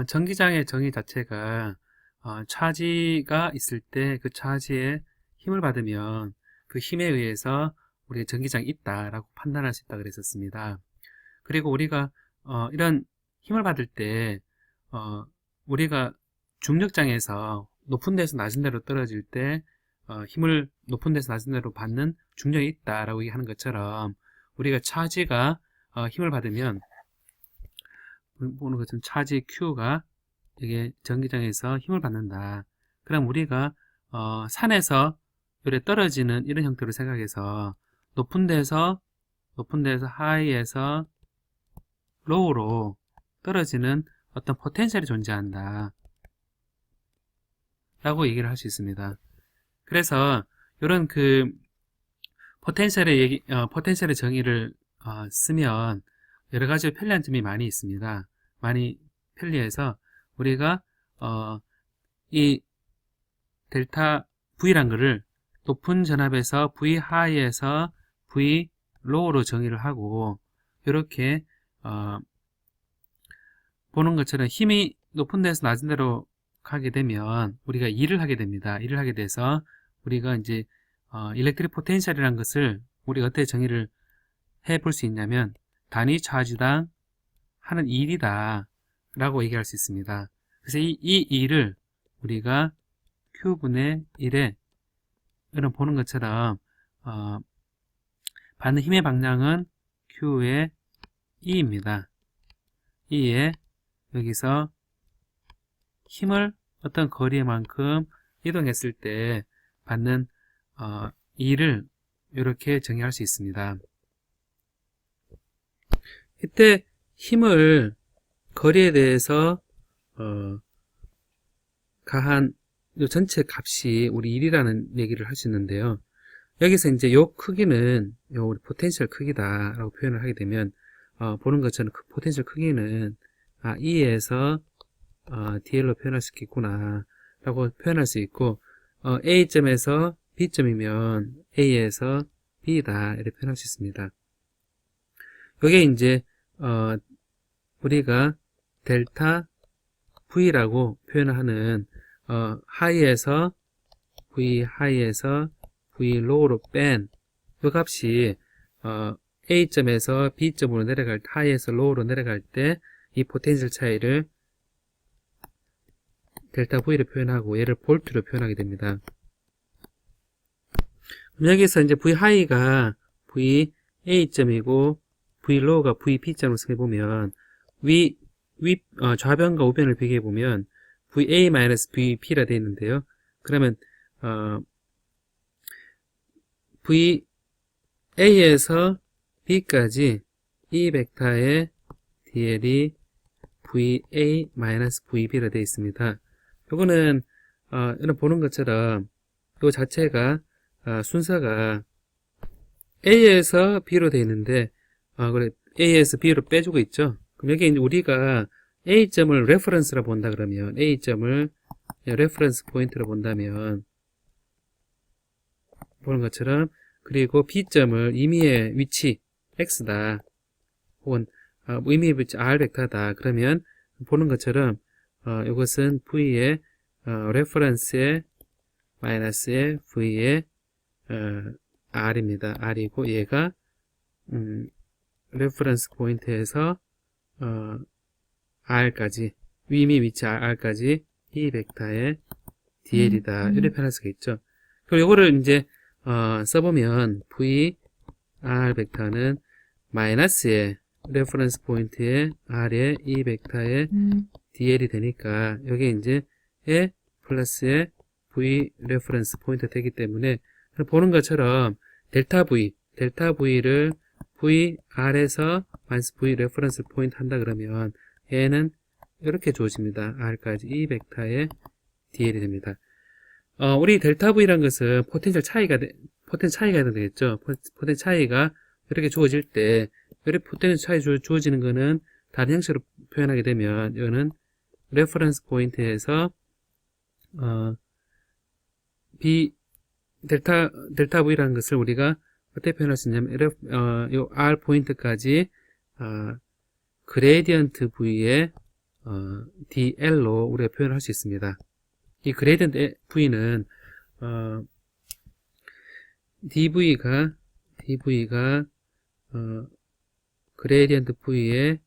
전기장의 정의 자체가 차지가 있을 때 그 차지에 힘을 받으면 그 힘에 의해서 우리가 전기장이 있다라고 판단할 수 있다 그랬었습니다. 그리고 우리가 이런 힘을 받을 때 우리가 중력장에서 높은 데서 낮은 데로 떨어질 때 힘을 높은 데서 낮은 데로 받는 중력이 있다라고 얘기하는 것처럼 우리가 차지가 힘을 받으면 보는 것처럼 차지 Q가 이게 전기장에서 힘을 받는다. 그럼 우리가 산에서 이렇게 떨어지는 이런 형태로 생각해서 높은 데서 하이에서 로우로 떨어지는 어떤 포텐셜이 존재한다 라고 얘기를 할 수 있습니다. 그래서 이런 그 포텐셜의 정의를 쓰면 여러 가지 편리한 점이 많이 있습니다. 많이 편리해서 우리가 이 델타 V란 거를 높은 전압에서 V 하이에서 V 로우로 정의를 하고 이렇게 보는 것처럼 힘이 높은 데서 낮은 데로 가게 되면 우리가 일을 하게 됩니다. 일을 하게 돼서 우리가 이제 일렉트릭 포텐셜이라는 것을 우리가 어떻게 정의를 해 볼 수 있냐면 단위 차지당 하는 일이다 라고 얘기할 수 있습니다. 그래서 이 일을 우리가 Q분의 1에 이런 보는 것처럼 받는 힘의 방향은 Q의 E입니다. E에 여기서 힘을 어떤 거리만큼 이동했을 때 받는 E를 이렇게 정의할 수 있습니다. 이때 힘을 거리에 대해서 가한 요 전체 값이 우리 1이라는 얘기를 할 수 있는데요. 여기서 이제 요 크기는 요 우리 포텐셜 크기다라고 표현을 하게 되면 보는 것처럼 그 포텐셜 크기는 E에서 DL로 표현할 수 있겠구나 라고 표현할 수 있고 A점에서 B점이면 A에서 B다 이렇게 표현할 수 있습니다. 여기에 이제 우리가 델타 V라고 표현을 하는 하이에서 V 하이에서 V 로우로 뺀 이 값이 A점에서 B점으로 내려갈 때 하이에서 로우로 내려갈 때 이 포텐셜 차이를 델타 V로 표현하고 얘를 볼트로 표현하게 됩니다. 그럼 여기서 이제 V 하이가 V A점이고 V 로우가 V B점으로 생각해보면 좌변과 우변을 비교해보면 VA-VP라 되어 있는데요. 그러면 VA에서 B까지 이 벡터의 DL이 VA-VB라 되어 있습니다. 요거는 이런 보는 것처럼 요 자체가 순서가 A에서 B로 되어 있는데 그래 A에서 B로 빼주고 있죠. 그럼 여기 이제 우리가 A점을 레퍼런스로 본다 그러면 A점을 레퍼런스 포인트로 본다면 보는 것처럼 그리고 B점을 임의의 위치 X다 혹은 임의의 위치 R 벡터다 그러면 보는 것처럼 이것은 V의 레퍼런스의 마이너스의 V의 R입니다. R이고 얘가 레퍼런스 포인트에서 R까지 임의 위치 R까지 이 벡터의 DL이다 이렇게 표현할 수가 있죠. 그리고 이거를 이제 써보면 V R 벡터는 마이너스의 레퍼런스 포인트의 R의 이 벡터의 DL이 되니까 여기 이제 에 플러스의 V 레퍼런스 포인트 되기 때문에 보는 것처럼 델타 V를 V R에서 마이너스 V 레퍼런스 포인트 한다 그러면 얘는 이렇게 주어집니다. R까지 이 벡터의 DL이 됩니다. 우리 델타 V란 것은 포텐셜 차이가 되겠죠. 포텐셜 차이가 이렇게 주어질 때, 이렇게 포텐셜 차이 주어지는 거는 다른 형식으로 표현하게 되면, 이거는 레퍼런스 포인트에서, 델타 V라는 것을 우리가 어떻게 표현할 수 있냐면, 요 R 포인트까지, 그레디언트 V의 DL로 우리가 표현을 할 수 있습니다. 이 그레이디언트 V는 DV가 그레이디언트 V의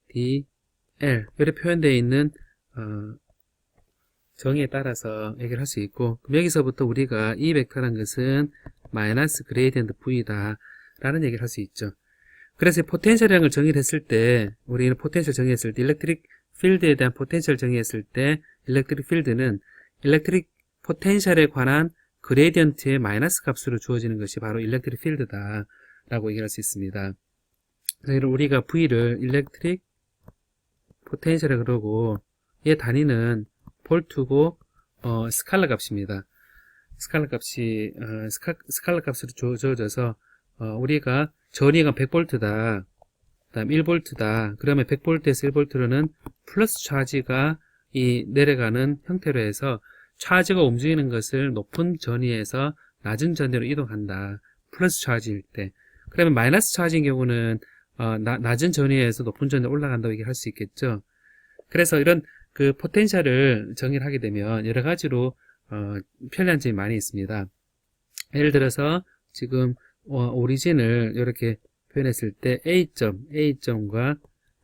DL 이렇게 표현되어 있는 정의에 따라서 얘기를 할 수 있고, 그럼 여기서부터 우리가 이 벡터라는 것은 마이너스 그레이디언트 V다 라는 얘기를 할 수 있죠. 그래서 포텐셜이라는 걸 정의를 했을 때, 우리는 포텐셜 정의했을 때, 일렉트릭 필드에 대한 포텐셜 정의했을 때, 일렉트릭 필드는 일렉트릭 포텐셜에 관한 그레이디언트의 마이너스 값으로 주어지는 것이 바로 일렉트릭 필드다 라고 얘기할 수 있습니다. 그래서 우리가 V를 일렉트릭 포텐셜에 그러고, 얘 단위는 볼트고 스칼라 값입니다. 스칼라 값이 스칼라 값으로 주어져서 우리가 전위가 100V다. 그다음 1V다. 그러면 100V에서 1V로는 플러스 차지가 이 내려가는 형태로 해서 차지가 움직이는 것을 높은 전위에서 낮은 전위로 이동한다. 플러스 차지일 때. 그러면 마이너스 차지인 경우는 낮은 전위에서 높은 전위로 올라간다고 얘기할 수 있겠죠. 그래서 이런 그 포텐셜을 정의를 하게 되면 여러 가지로 편리한 점이 많이 있습니다. 예를 들어서 지금 오리진을 이렇게 표현했을 때 A점과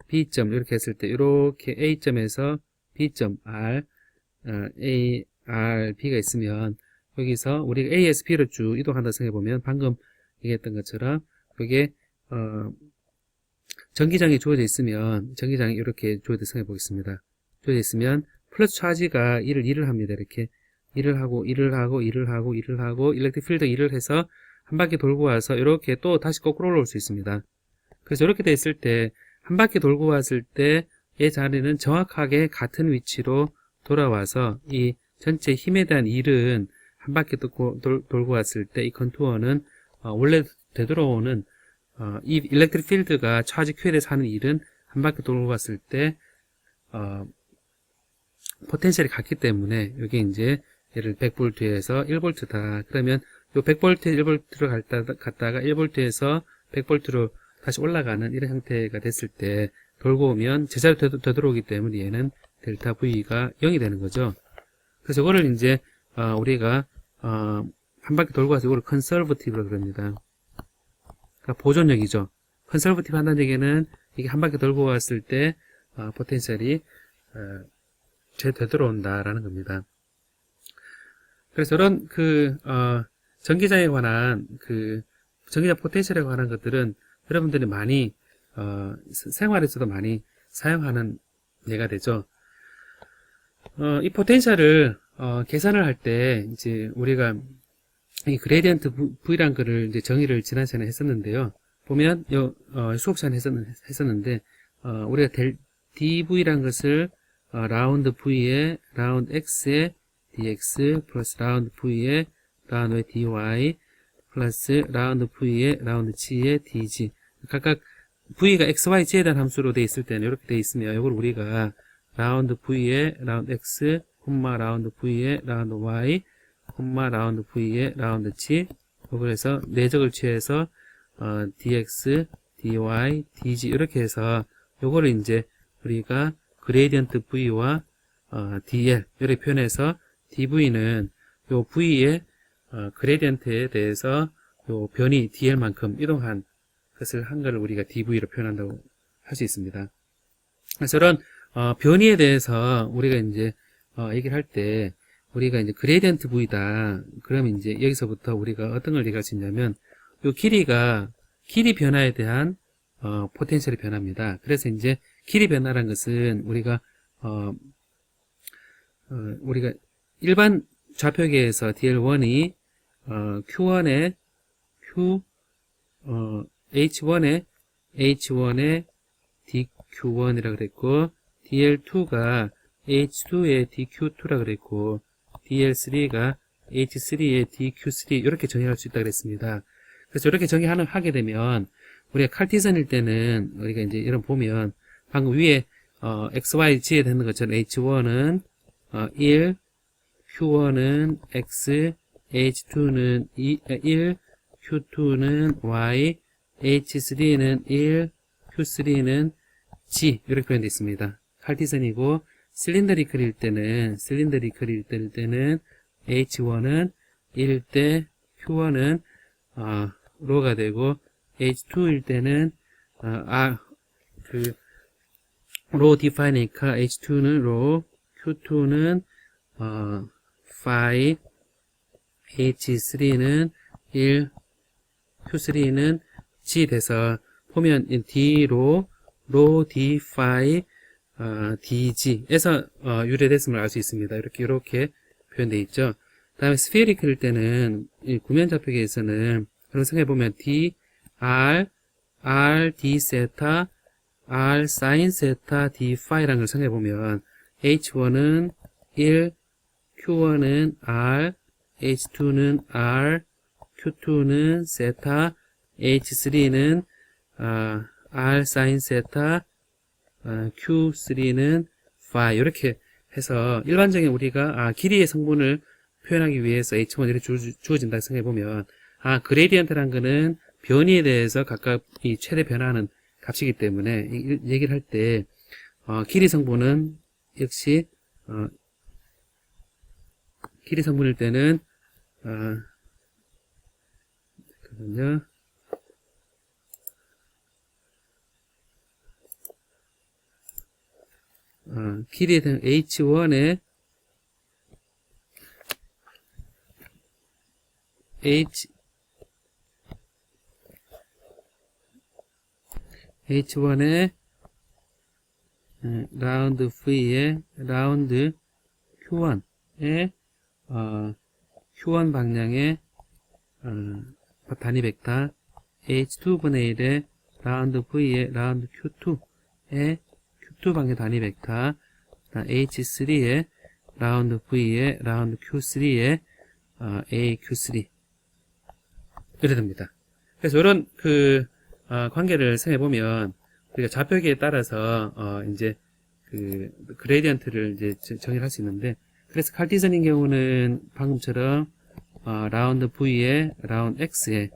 B점 이렇게 했을 때 이렇게 A점에서 B점 A, R, B가 있으면 여기서 우리가 A에서 B로 쭉 이동한다 생각해보면 방금 얘기했던 것처럼 여기에 전기장이 주어져 있으면 전기장이 이렇게 주어져 생각해보겠습니다. 주어져 있으면 플러스 차지가 일을 합니다. 이렇게 일을 하고 일렉트릭 필드 일을 해서 한 바퀴 돌고 와서 이렇게 또 다시 거꾸로 올라올 수 있습니다. 그래서 이렇게 돼 있을 때 한 바퀴 돌고 왔을 때 이 자리는 정확하게 같은 위치로 돌아와서 이 전체 힘에 대한 일은 한 바퀴 돌고 왔을 때 이 컨투어는 원래 되돌아오는 이 일렉트릭 필드가 차지 Q에 대해서 하는 일은 한 바퀴 돌고 왔을 때 포텐셜이 같기 때문에 여기 이제 얘를 100V에서 1V다. 그러면 요 100V에서 1V로 갔다가 1V에서 100V로 다시 올라가는 이런 형태가 됐을 때 돌고 오면 제자리로 되돌아오기 때문에 얘는 델타 V가 0이 되는 거죠. 그래서 이거를 이제 우리가 한 바퀴 돌고 와서 이걸 컨서버티브라고 그럽니다. 그러니까 보존력이죠. 컨서버티브 한다는 얘기는 이게 한 바퀴 돌고 왔을 때 포텐셜이 되돌아온다라는 겁니다. 그래서 이런 전기장에 관한 전기장 포텐셜에 관한 것들은 여러분들이 많이 생활에서도 많이 사용하는 예가 되죠. 이 포텐셜을 계산을 할 때 이제 우리가 이 그레디언트 V란 거를 이제 정의를 지난 시간에 했었는데요. 보면 수업 시간에 했었는데 우리가 dV란 것을 라운드 V에 라운드 X에 dx 플러스 라운드 V에 라운드 dy 플러스 라운드 V에 라운드 G에 dg 각각 V가 x, y, z에 대한 함수로 되어 있을 때는 이렇게 되어 있으면 이걸 우리가 라운드 V에 라운드 x, 라운드 V에 라운드 y, 라운드 V에 라운드 g 이걸 해서 내적을 취해서 dx, dy, dg 이렇게 해서 요거를 이제 우리가 그레이디언트 V와 dl 이렇게 표현해서 dv는 요 V의 그레이디언트에 대해서 요 변이 dl만큼 이동한 것을 한 거를 우리가 dv로 표현한다고 할 수 있습니다. 그래서 이런 변이에 대해서 우리가 이제 얘기를 할 때 우리가 이제 그레이디언트 V다. 그러면 이제 여기서부터 우리가 어떤 걸 얘기할 수 있냐면 요 길이 변화에 대한 포텐셜이 변합니다. 그래서 이제 길이 변화라는 것은 우리가 일반 좌표계에서 dl1이 H1에 dq1이라고 그랬고 dl2가 H2에 dq2라고 그랬고 dl3가 H3에 dq3 이렇게 정의할 수 있다고 그랬습니다. 그래서 이렇게 정의하게 되면 우리가 칼티선일 때는 우리가 이제 이런 보면 방금 위에 x, y, g에 되는 것처럼 H1은 1, Q1은 x, H2는 1, Q2는 y, H3는 1, Q3는 g 이렇게 표현되어 있습니다. 칼티선이고, 실린더리컬일 때는 H1은 1대 Q1은 로가 되고, H2일 때는 로 디파이니까 H2는 로, Q2는 5, H3는 1, Q3는 G 돼서 보면 D로 D5 DG에서 유래됐음을 알 수 있습니다. 이렇게 표현되어 있죠. 다음에 스피어리클일 때는 이 구면좌표계에서는 그런 생각해보면 D, R, D 세타, R 사인 세타, D 파이라는 걸 생각해보면 H1은 1, Q1은 R, H2는 R, Q2는 세타, H3는 R 사인 세타, Q3는 phi 이렇게 해서 일반적인 우리가 길이의 성분을 표현하기 위해서 H1 이렇게 주어진다 생각해보면 그레디언트란 거는 변이에 대해서 각각 이 최대 변화하는 값이기 때문에 얘기를 할 때 길이 성분은 역시 길이 성분일 때는 잠깐만요. 길이에 대한 H1에 H1에 라운드 V에 라운드 Q1에 Q1 방향의 단위 벡터 H2분의 1에 라운드 V에 라운드 Q2에 Q2 방향 단위 벡터 H3에 라운드 V에 라운드 Q3에 AQ3 이래 됩니다. 그래서 이런 관계를 생각해보면 우리가 좌표계에 따라서 이제 그레디언트를 이제 정의를 할 수 있는데, 그래서 칼티선인 경우는 방금처럼 라운드 V에 라운드 X에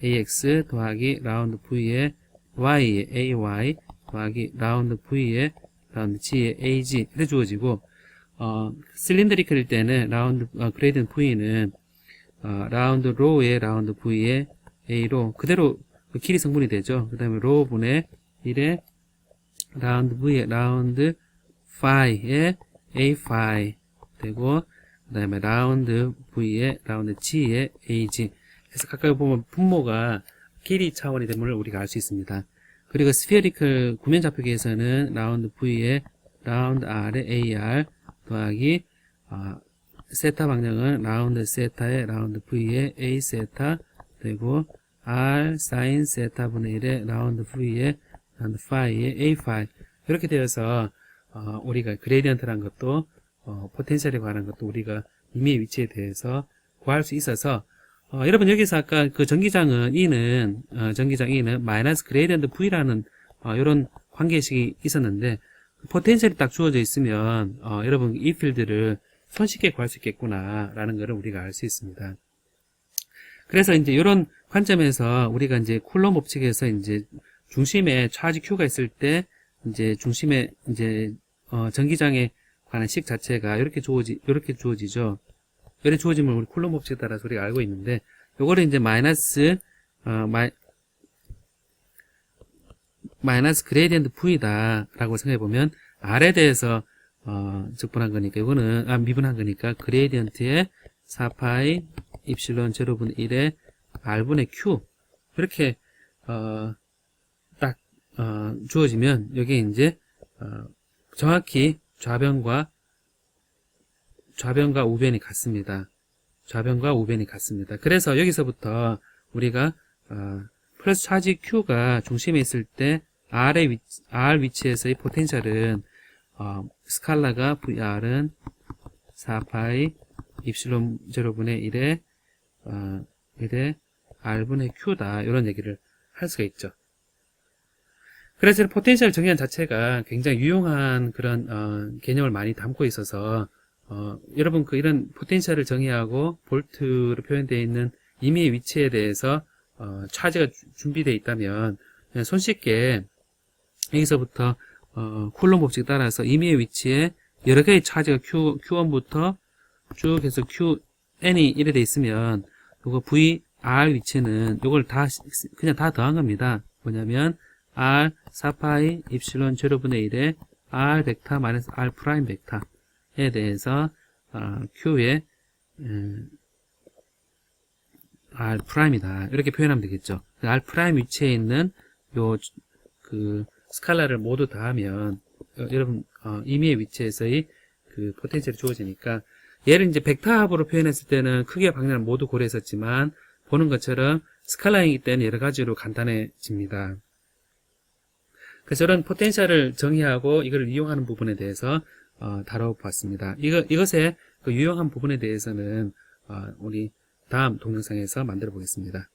AX 더하기 라운드 V에 Y에 AY 더하기 라운드 V에 라운드 G에 AG 이렇게 주어지고, 실린더리컬일 때는 라운드 그레디언트 V는 라운드 로에 라운드 V에 A로 그대로 길이 성분이 되죠. 그 다음에 로 분의 1에 라운드 V에 라운드 Phi에 A Phi 되고, 그 다음에 라운드 V에 라운드 G에 AG 해서 가까이 보면 분모가 길이 차원이 됨을 우리가 알 수 있습니다. 그리고 스피어리컬 구면좌표계에서는 라운드 V에 라운드 R에 AR 더하기 세타 방향은 라운드 세타에 라운드 V에 A 세타 되고, R 사인 세타 분의 1에 라운드 V에 라운드 파이에 A 파이 이렇게 되어서 우리가 그레디언트란 것도 포텐셜에 관한 것도 우리가 임의의 위치에 대해서 구할 수 있어서 여러분 여기서 아까 그 전기장 E는 마이너스 그레디언트 V라는 이런 관계식이 있었는데, 포텐셜이 딱 주어져 있으면 여러분 이 필드를 손쉽게 구할 수 있겠구나 라는 것을 우리가 알 수 있습니다. 그래서 이제 이런 관점에서 우리가 이제 쿨롬 법칙에서 이제 중심에 차지 Q가 있을 때 이제 중심에 이제 전기장에 관한 식 자체가 이렇게 주어지죠. 이렇게 주어지면 우리 쿨롬 법칙에 따라서 우리가 알고 있는데, 요거를 이제 마이너스 그레디언트 V다 라고 생각해 보면 R에 대해서 적분한 거니까 이거는 미분한 거니까 그레디언트의 4파이 입실론 제로분의 1에 R분의 Q 이렇게 딱 주어지면 여기 이제 정확히 좌변과 우변이 같습니다. 좌변과 우변이 같습니다. 그래서 여기서부터 우리가 플러스 차지 Q가 중심에 있을 때 R 위치에서의 포텐셜은 스칼라가 VR은 4파이 입실론 제로분의 1에 R분의 Q다 이런 얘기를 할 수가 있죠. 그래서 포텐셜 정의한 자체가 굉장히 유용한 그런 개념을 많이 담고 있어서 여러분 이런 포텐셜을 정의하고 볼트로 표현되어 있는 임의의 위치에 대해서 차지가 준비되어 있다면 그냥 손쉽게 여기서부터 쿨론 법칙 따라서 임의의 위치에 여러 개의 차지가 Q1부터 쭉 해서 Qn이 이래 돼 있으면 요거 VR 위치는 요걸 그냥 다 더한 겁니다. 뭐냐면 R 4파이 입실론 제로분의 1에 R 벡터 마이너스 R 프라임 벡터에 대해서 Q의 R 프라임이다. 이렇게 표현하면 되겠죠. R 프라임 위치에 있는 요 스칼라를 모두 더하면 여러분 임의의 위치에서의 그 포텐셜이 주어지니까 얘를 이제 벡터 합으로 표현했을 때는 크기와 방향을 모두 고려했었지만 보는 것처럼 스칼라이기 때문에 여러 가지로 간단해집니다. 그래서 이런 포텐셜을 정의하고 이걸 이용하는 부분에 대해서 다뤄봤습니다. 이것의 그 유용한 부분에 대해서는 우리 다음 동영상에서 만들어 보겠습니다.